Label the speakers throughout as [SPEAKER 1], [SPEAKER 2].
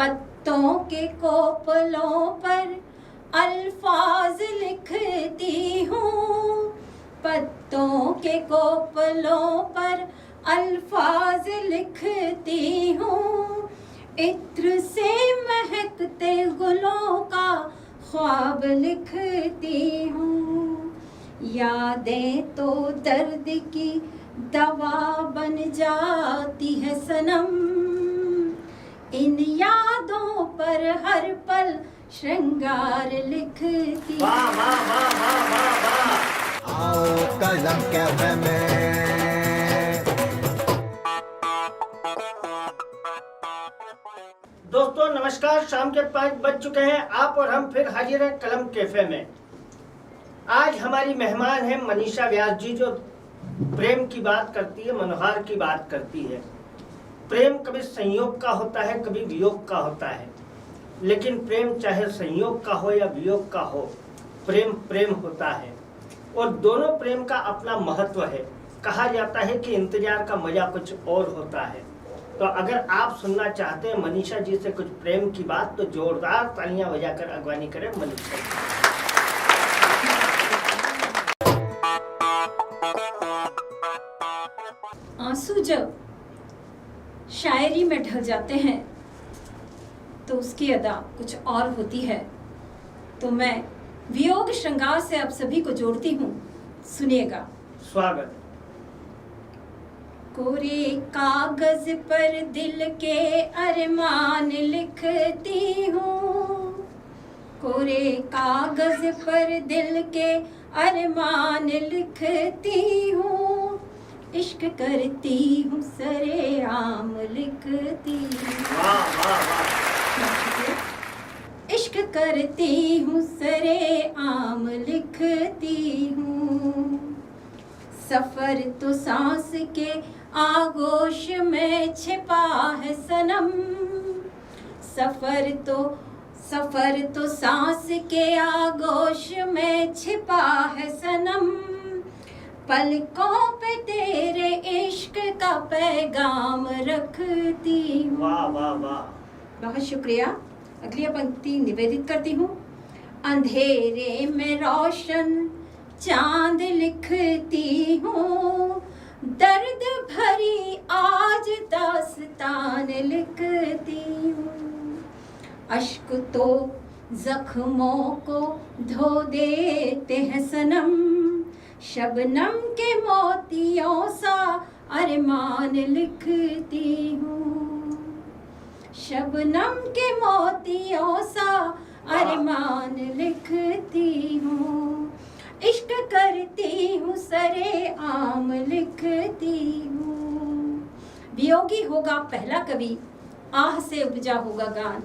[SPEAKER 1] पत्तों के कोपलों पर अल्फाज लिखती हूँ, पत्तों के कोपलों पर अल्फाज लिखती हूँ, इत्र से महकते गुलों का ख्वाब लिखती हूँ। यादें तो दर्द की दवा बन जाती है सनम, इन यादों पर हर पल श्रृंगार लिखती।
[SPEAKER 2] वाह वाह वाह वाह वाह वाह।
[SPEAKER 3] आओ कलम कैफे में।
[SPEAKER 2] दोस्तों नमस्कार, शाम के 5 बज चुके हैं। आप और हम फिर हाजिर हैं कलम कैफे में। आज हमारी मेहमान है मनीषा व्यास जी, जो प्रेम की बात करती है, मनोहार की बात करती है। प्रेम कभी संयोग का होता है, कभी वियोग का होता है, लेकिन प्रेम चाहे संयोग का हो या वियोग का हो, प्रेम प्रेम होता है और दोनों प्रेम का अपना महत्व है। कहा जाता है कि इंतजार का मजा कुछ और होता है। तो अगर आप सुनना चाहते हैं मनीषा जी से कुछ प्रेम की बात, तो जोरदार तालियां बजाकर अगवानी करें मनीषा जी।
[SPEAKER 1] आंसू जब शायरी में ढल जाते हैं तो उसकी अदा कुछ और होती है। तो मैं वियोग श्रृंगार से आप सभी को जोड़ती हूँ, सुनिएगा।
[SPEAKER 2] स्वागत।
[SPEAKER 1] कोरे कागज पर दिल के अरमान लिखती हूँ, कोरे कागज पर दिल के अरमान लिखती हूँ, इश्क करती हूँ सरेआम लिखती हूँ, इश्क करती हूँ सरेआम लिखती हूँ। सफर तो सांस के आगोश में छिपा है सनम, सफर तो सांस के आगोश में छिपा है सनम, पलकों पे तेरे इश्क का पैगाम रखती हूँ।
[SPEAKER 2] वाह वाह वाह,
[SPEAKER 1] बहुत शुक्रिया। अगली पंक्ति निवेदित करती हूँ। अंधेरे में रोशन चांद लिखती हूँ, दर्द भरी आज दास्तान लिखती हूँ, अश्क तो जख्मों को धो देते हैं सनम, शबनम के मोतियों सा अरमान लिखती हूँ, शबनम के मोतियों सा अरमान लिखती हूँ, इश्क करती हूँ सरे आम लिखती हूँ। वियोगी होगा पहला कवि, आह से उपजा होगा गान,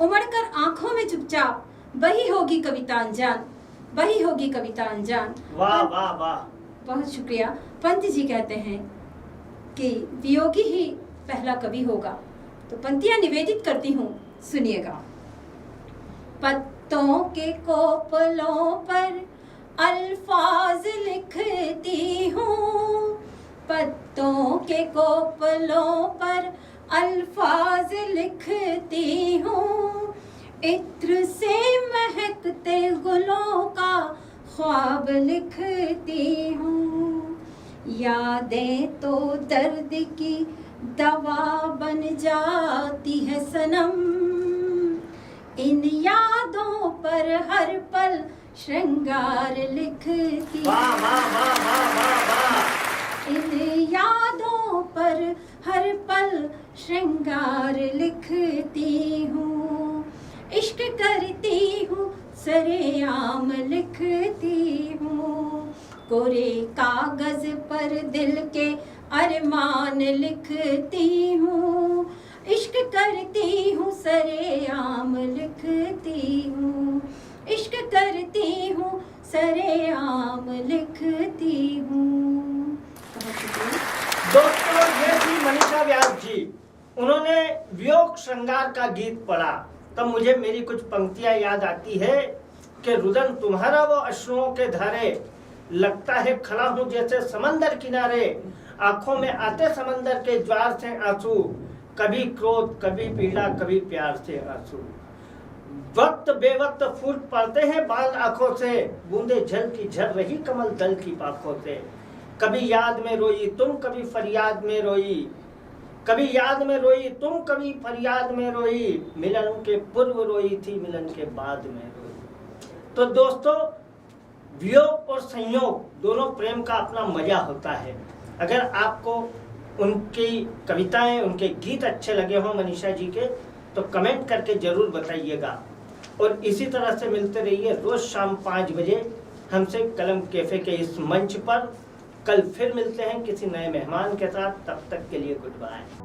[SPEAKER 1] उमड़कर आंखों में चुपचाप वही होगी कविता अनजान, वही होगी कविता अनजान।
[SPEAKER 2] वाह वाह वाह,
[SPEAKER 1] बहुत शुक्रिया। पंत जी कहते हैं कि वियोगी ही पहला कवि होगा। तो पंक्तियां निवेदित करती हूँ, सुनिएगा। पत्तों के कोपलों पर अल्फाज लिखती हूँ, पत्तों के कोपलों पर अल्फाज लिखती हूँ, इत्र से महकते गुलों का ख्वाब लिखती हूँ। यादें तो दर्द की दवा बन जाती है सनम, इन यादों पर हर पल श्रृंगार लिखती।
[SPEAKER 2] वाह वाह वाह वाह वाह वाह।
[SPEAKER 1] इन यादों पर हर पल श्रृंगार लिखती हूँ, इश्क करती हूँ सरेआम लिखती हूँ, कोरे कागज पर दिल के अरमान लिखती हूँ, इश्क करती हूँ सरेआम लिखती हूँ, इश्क करती हूँ सरेआम लिखती हूँ।
[SPEAKER 2] दोस्तों ये थी मनीषा व्यास जी। उन्होंने वियोग श्रृंगार का गीत पढ़ा, तब मुझे मेरी कुछ पंक्तियां याद आती है कि रुदन तुम्हारा वो अश्रुओं के धारे, लगता है खड़ा हूँ जैसे समंदर किनारे, आंखों में आते समंदर के ज्वार से आंसू, कभी क्रोध, कभी पीड़ा, कभी प्यार से आंसू। वक्त बेवक्त फूट पड़ते हैं बाल आंखों से, बूंदे जल की झर रही कमल दल की पाखों से। कभी याद में रोई तुम, कभी फरियाद में रोई, कभी याद में रोई तुम, कभी फरियाद में रोई। मिलन के पूर्व रोई थी, मिलन के बाद में रोई। तो दोस्तों, वियोग और संयोग दोनों प्रेम का अपना मजा होता है। अगर आपको उनकी कविताएं, उनके गीत अच्छे लगे हों मनीषा जी के, तो कमेंट करके जरूर बताइएगा। और इसी तरह से मिलते रहिए रोज शाम 5 बजे हमसे कलम कैफे के इस मंच पर। कल फिर मिलते हैं किसी नए मेहमान के साथ, तब तक के लिए गुड बाय।